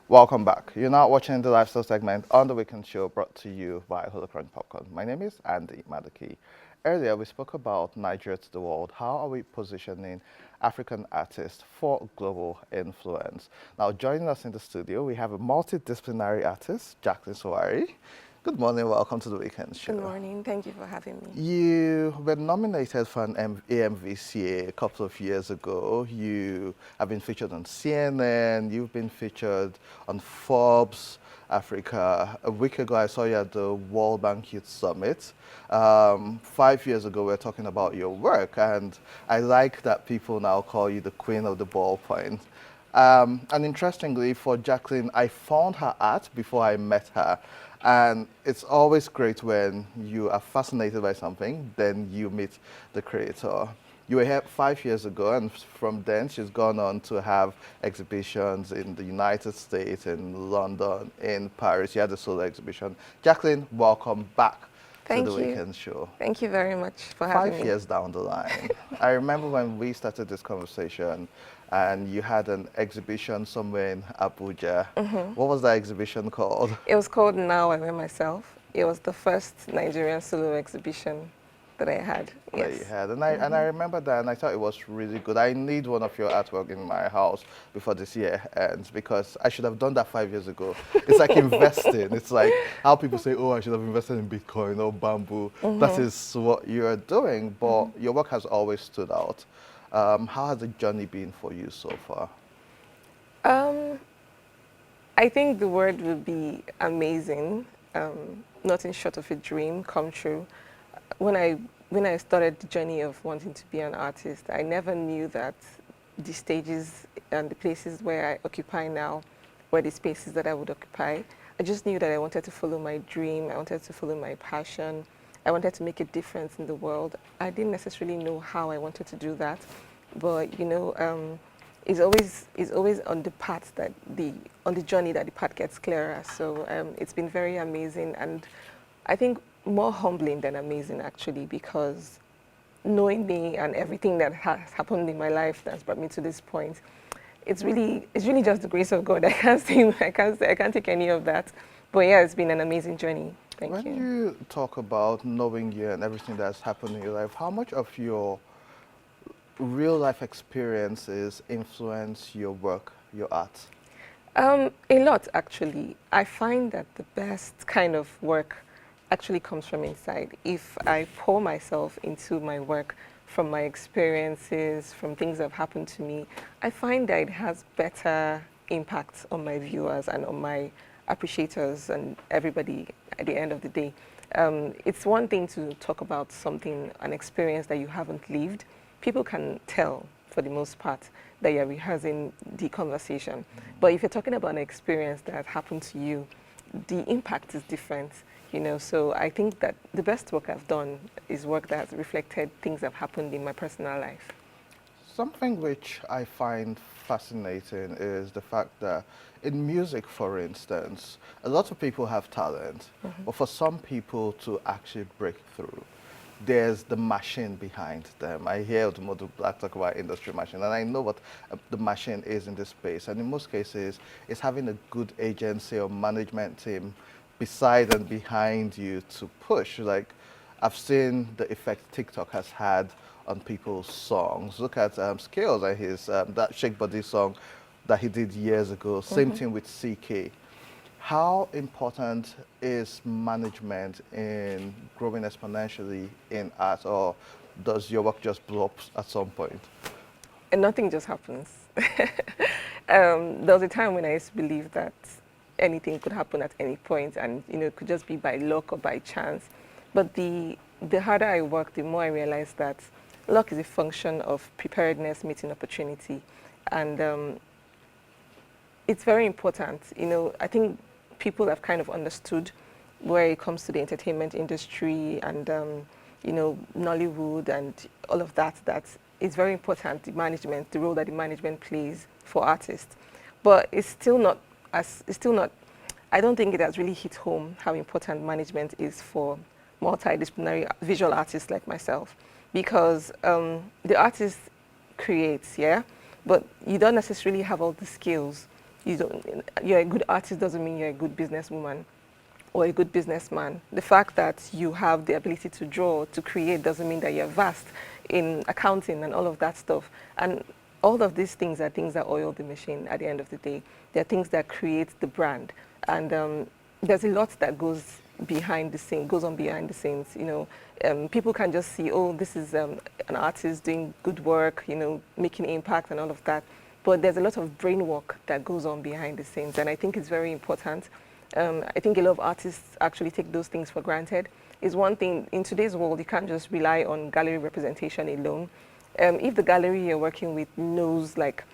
Welcome back. You're now watching the lifestyle segment on the Weekend Show brought to you by Holocron Popcorn. My name is Andy Maduki. Earlier, we spoke about Nigeria to the world. How are we positioning African artists for global influence? Now, joining us in the studio, we have a multidisciplinary artist, Jacqueline Sowari. Good morning. Welcome to the Weekend Show. Good morning. Thank you for having me. You were nominated for an AMVCA a couple of years ago. You have been featured on CNN. You've been featured on Forbes Africa. A week ago, I saw you at the World Bank Youth Summit. 5 years ago, we were talking about your work, and I like that people now call you the queen of the ballpoint. And interestingly, for Jacqueline, I found her art before I met her. And it's always great when you are fascinated by something, then you meet the creator. You were here 5 years ago, and from then she's gone on to have exhibitions in the United States, in London, in Paris. You had a solo exhibition. Jacqueline, welcome back to the Thank you. Weekend Show. Thank you very much for having me. 5 years down the line. I remember when we started this conversation and you had an exhibition somewhere in Abuja. What was that exhibition called? It was called Now I Wear Myself. It was the first Nigerian solo exhibition that I had. That you had. And I remember that, and I thought it was really good. I need one of your artwork in my house before this year ends, because I should have done that 5 years ago. It's like investing. It's like how people say, oh, I should have invested in Bitcoin or bamboo. That is what you're doing, but your work has always stood out. How has the journey been for you so far? I think the word would be amazing. Nothing short of a dream come true. When I started the journey of wanting to be an artist, I never knew that the stages and the places where I occupy now were the spaces that I would occupy. I just knew that I wanted to follow my dream. I wanted to follow my passion. I wanted to make a difference in the world. I didn't necessarily know how I wanted to do that, but it's always on the path on the journey that the path gets clearer. So it's been very amazing, and I think more humbling than amazing, actually, because knowing me and everything that has happened in my life that's brought me to this point, it's really just the grace of God. I can't take any of that. But yeah, it's been an amazing journey. Thank you. When you talk about knowing you and everything that's happened in your life, how much of your real life experiences influence your work, your art? A lot, actually. I find that the best kind of work actually comes from inside. If I pour myself into my work from my experiences, from things that have happened to me, I find that it has better impact on my viewers and on my appreciators and everybody at the end of the day. It's one thing to talk about something, an experience that you haven't lived. People can tell, for the most part, that you're rehearsing the conversation. But if you're talking about an experience that happened to you, the impact is different. So I think that the best work I've done is work that has reflected things that have happened in my personal life. Something which I find fascinating is the fact that in music, for instance, a lot of people have talent, but for some people to actually break through, there's the machine behind them. I hear Automotive Black talk about industry machine, and I know what the machine is in this space. And in most cases, it's having a good agency or management team beside and behind you to push. Like, I've seen the effect TikTok has had on people's songs. Look at Skills and his that Shake Body song that he did years ago. Same thing with CK. How important is management in growing exponentially in art, or does your work just blow up at some point? And nothing just happens. There was a time when I used to believe that anything could happen at any point, and it could just be by luck or by chance. But the harder I work, the more I realize that luck is a function of preparedness meeting opportunity, and it's very important. I think people have kind of understood where it comes to the entertainment industry and Nollywood and all of that. That it's very important, the role that the management plays for artists. But it's still not. I don't think it has really hit home how important management is for multidisciplinary visual artists like myself, because the artist creates, yeah, but you don't necessarily have all the skills you're a good artist doesn't mean you're a good businesswoman or a good businessman. The fact that you have the ability to draw, to create, doesn't mean that you're vast in accounting and all of that stuff. And all of these things are things that oil the machine at the end of the day. They're things that create the brand. And there's a lot that goes behind the scene, goes on behind the scenes. People can just see, oh, this is an artist doing good work, making impact and all of that. But there's a lot of brain work that goes on behind the scenes, and I think it's very important. I think a lot of artists actually take those things for granted. It's one thing, in today's world, you can't just rely on gallery representation alone. If the gallery you're working with knows like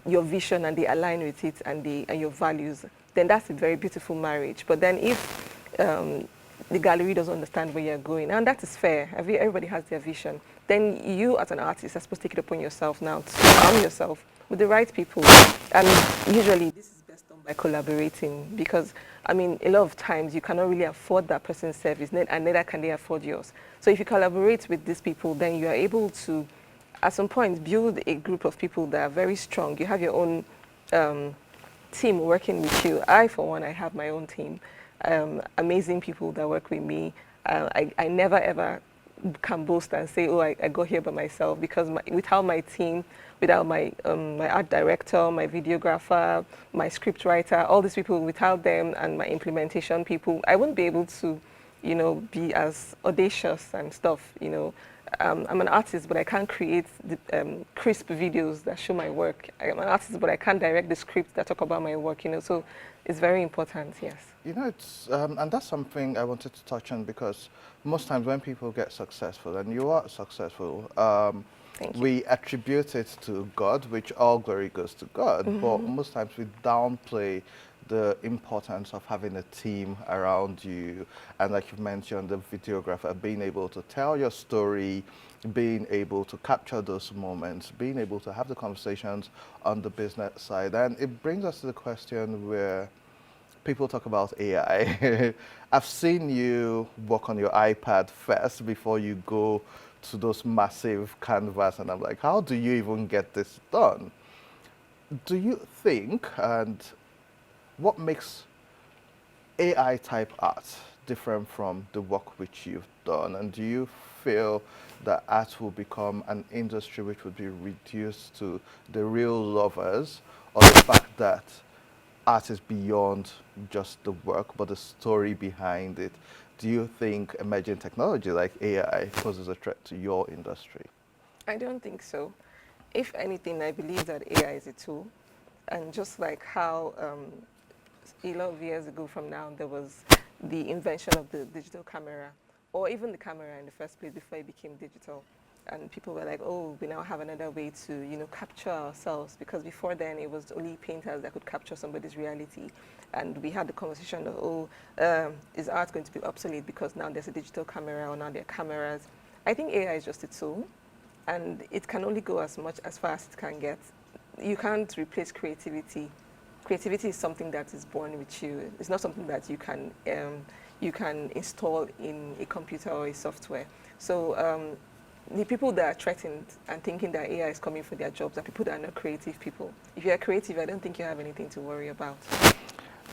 your vision and they align with it and your values, then that's a very beautiful marriage. But then if the gallery doesn't understand where you're going, and that is fair, everybody has their vision, then you as an artist are supposed to take it upon yourself now to arm yourself with the right people. And usually this is best done by collaborating, because a lot of times you cannot really afford that person's service, and neither can they afford yours. So if you collaborate with these people, then you are able to, at some point, build a group of people that are very strong. You have your own team working with you. For one, I have my own team. Amazing people that work with me. I never ever can boast and say, oh, I got here by myself, because without my team, without my art director, my videographer, my script writer, all these people, without them and my implementation people, I wouldn't be able to, be as audacious and stuff. I'm an artist, but I can't create the, crisp videos that show my work. I'm an artist, but I can't direct the scripts that talk about my work. So it's very important. Yes. It's and that's something I wanted to touch on, because most times when people get successful, and you are successful, we attribute it to God, which all glory goes to God. But most times we downplay the importance of having a team around you, and like you've mentioned, the videographer, being able to tell your story, being able to capture those moments, being able to have the conversations on the business side. And it brings us to the question where people talk about AI. I've seen you work on your iPad first before you go to those massive canvas, and I'm like, how do you even get this done? Do you think, and what makes AI type art different from the work which you've done? And do you feel that art will become an industry which would be reduced to the real lovers, or the fact that art is beyond just the work, but the story behind it? Do you think emerging technology like AI poses a threat to your industry? I don't think so. If anything, I believe that AI is a tool. And just like how a lot of years ago from now, there was the invention of the digital camera, or even the camera in the first place before it became digital. And people were like, oh, we now have another way to, capture ourselves, because before then it was only painters that could capture somebody's reality. And we had the conversation of, oh, is art going to be obsolete because now there's a digital camera, or now there are cameras? I think AI is just a tool, and it can only go as far as it can get. You can't replace creativity. Creativity is something that is born with you. It's not something that you can install in a computer or a software. So the people that are threatened and thinking that AI is coming for their jobs are people that are not creative people. If you are creative, I don't think you have anything to worry about.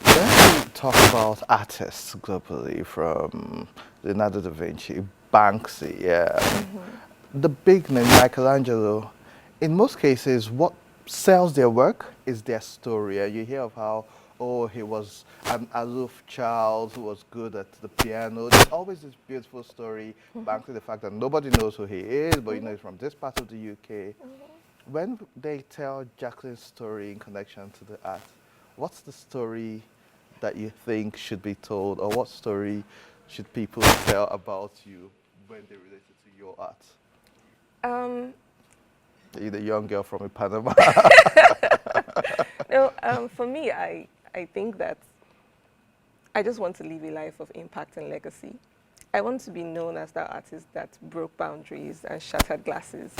When we talk about artists globally, from Leonardo da Vinci, Banksy, the big name, Michelangelo, in most cases, what sells their work is their story. And you hear of how, oh, he was an aloof child who was good at the piano. There's always this beautiful story, back to the fact that nobody knows who he is, but he's from this part of the UK. When they tell Jacqueline's story in connection to the art, what's the story that you think should be told, or what story should people tell about you when they relate it to your art? You're the young girl from Panama. No, for me, I think that I just want to live a life of impact and legacy. I want to be known as that artist that broke boundaries and shattered glasses.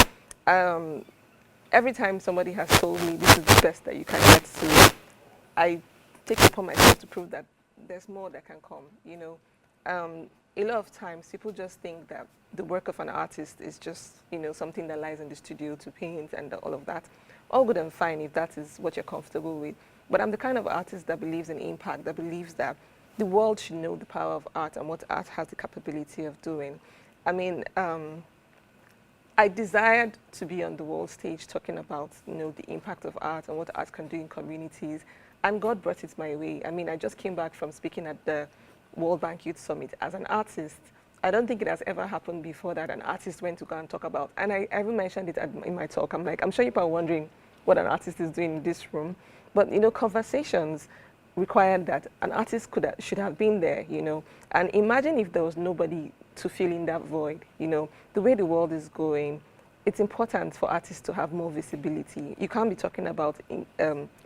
Every time somebody has told me this is the best that you can get to, I take it upon myself to prove that there's more that can come. A lot of times people just think that the work of an artist is just, something that lies in the studio to paint and all of that. All good and fine if that is what you're comfortable with. But I'm the kind of artist that believes in impact, that believes that the world should know the power of art and what art has the capability of doing. I mean, I desired to be on the world stage talking about, the impact of art and what art can do in communities, and God brought it my way. I mean, I just came back from speaking at the World Bank Youth Summit as an artist. I don't think it has ever happened before that an artist went to go and talk about, and I even mentioned it in my talk. I'm like, I'm sure people are wondering what an artist is doing in this room, but conversations required that an artist should have been there, and imagine if there was nobody to fill in that void. The way the world is going, it's important for artists to have more visibility. You can't be talking about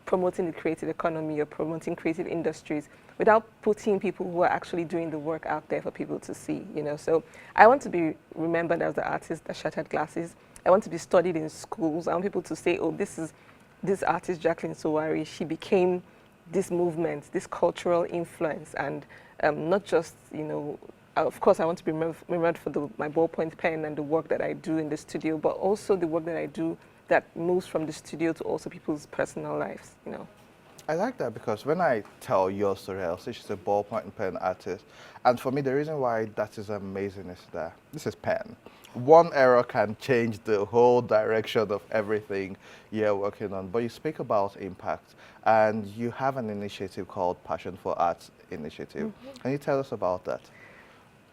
promoting the creative economy or promoting creative industries without putting people who are actually doing the work out there for people to see. So I want to be remembered as the artist that shattered glasses. I want to be studied in schools. I want people to say, oh, this artist, Jacqueline Sowari, she became this movement, this cultural influence, and not just, of course, I want to be remembered for my ballpoint pen and the work that I do in the studio, but also the work that I do that moves from the studio to also people's personal lives, I like that because when I tell your story, I'll say she's a ballpoint pen artist. And for me, the reason why that is amazing is that this is pen. One error can change the whole direction of everything you're working on. But you speak about impact, and you have an initiative called Passion for Arts Initiative. Mm-hmm. Can you tell us about that?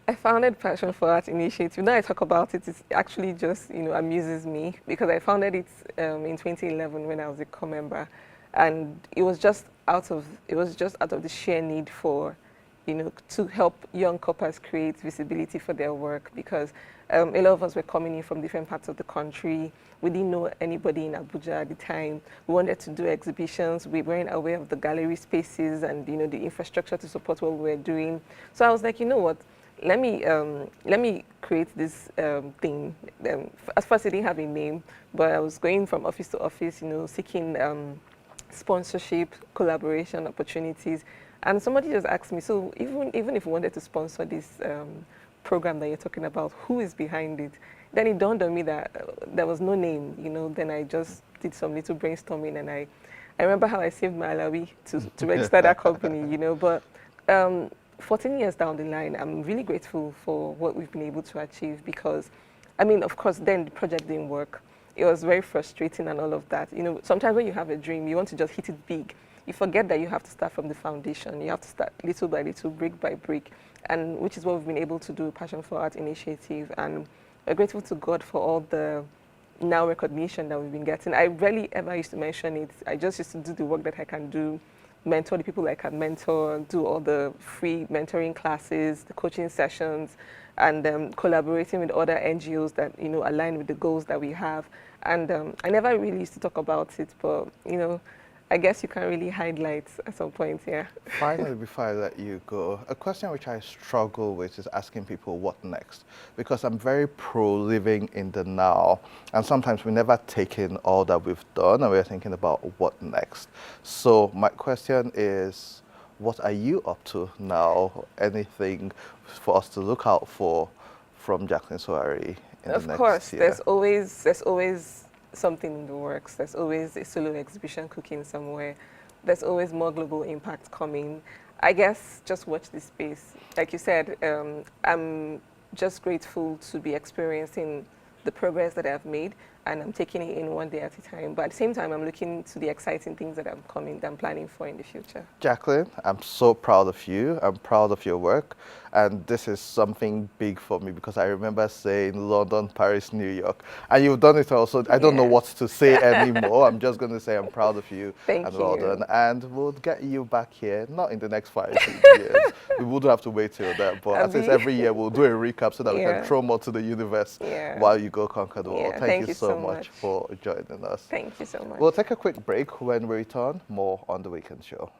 I founded Passion for Art Initiative. Now I talk about it, it actually just amuses me because I founded it in 2011 when I was a core member, and it was just out of the sheer need for to help young corpers create visibility for their work, because a lot of us were coming in from different parts of the country. We didn't know anybody in Abuja at the time. We wanted to do exhibitions. We weren't aware of the gallery spaces and the infrastructure to support what we were doing. So I was like, you know what? Let me create this thing. At first, it didn't have a name, but I was going from office to office, seeking sponsorship, collaboration opportunities. And somebody just asked me, so even if we wanted to sponsor this program that you're talking about, who is behind it? Then it dawned on me that there was no name, Then I just did some little brainstorming, and I remember how I saved my alawi to register that company, But 14 years down the line, I'm really grateful for what we've been able to achieve because, of course, then the project didn't work. It was very frustrating and all of that. Sometimes when you have a dream, you want to just hit it big. You forget that you have to start from the foundation. You have to start little by little, brick by brick, and which is what we've been able to do, Passion for Art Initiative. And we're grateful to God for all the now recognition that we've been getting. I rarely ever used to mention it. I just used to do the work that I can do, mentor the people I can mentor, do all the free mentoring classes, the coaching sessions, and collaborating with other NGOs that align with the goals that we have. And I never really used to talk about it, but I guess you can't really highlight at some point, yeah. Finally, before I let you go, a question which I struggle with is asking people what next, because I'm very pro living in the now, and sometimes we never take in all that we've done, and we're thinking about what next. So my question is, what are you up to now? Anything for us to look out for from Jacqueline Sowari in the next year? Of course, there's always something in the works. There's always a solo exhibition cooking somewhere. There's always more global impact coming. I guess just watch this space. Like you said, I'm just grateful to be experiencing the progress that I've made, and I'm taking it in one day at a time. But at the same time, I'm looking to the exciting things that I'm planning for in the future. Jacqueline, I'm so proud of you. I'm proud of your work. And this is something big for me because I remember saying London, Paris, New York. And you've done it also. I don't know what to say anymore. I'm just going to say I'm proud of you. Thank and you. Well done. And we'll get you back here, not in the next 5 years. We would have to wait till that. But at least every year we'll do a recap so that we can throw more to the universe while you go conquer the world. Thank you so much for joining us. Thank you so much. We'll take a quick break. When we return, more on The Weekend Show.